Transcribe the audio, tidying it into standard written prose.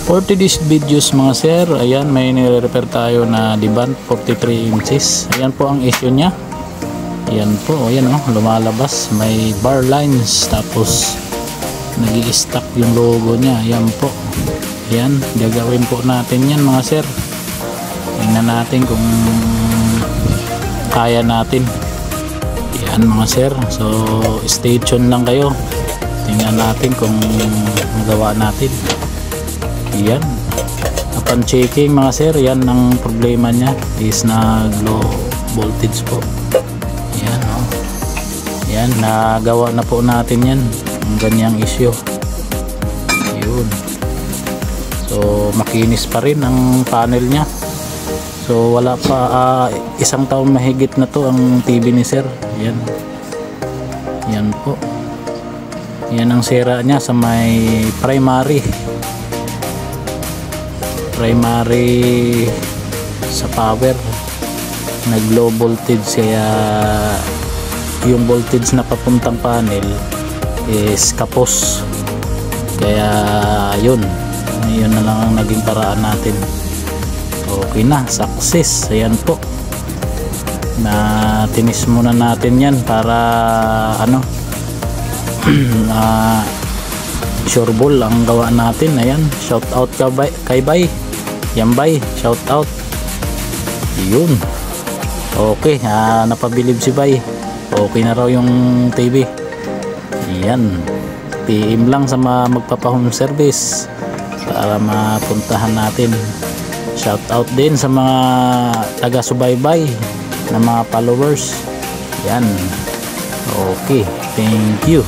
For today's videos mga sir, ayan, may nire-repair tayo na Devant 43 inches. Ayan po ang issue nya. Ayan po, ayan oh, lumalabas, may bar lines, tapos nag-i-stack yung logo nya. Ayan po, ayan, gagawin po natin yan mga sir. Tingnan natin kung kaya natin. Ayan mga sir, so stay tuned lang kayo. Tingnan natin kung magawa natin. Yan, upon checking mga sir, yan ang problema nya is na low voltage po. Yan oh. Yan, nagawa na po natin yan, ang ganyang issue. Yun, so makinis pa rin ang panel nya. So wala pa, isang taon mahigit na to ang TV ni sir. Yan, yan po, yan ang sira nya sa may primary sa power, nag low voltage, kaya yung voltage na papuntang panel is kapos, kaya yun na lang ang naging paraan natin. Okay na, success. Ayan po, na tinis muna natin yan para ano sure ball ang gawa natin. Ayan, shout out kay Bay. Yan Bay, shout out. Yun, okay, napabilib si Bay, okay na raw yung TV. Yan, PM lang sa magpapa-home service para mapuntahan natin. Shout out din sa mga taga-subaybay na mga followers. Yan, okay, thank you.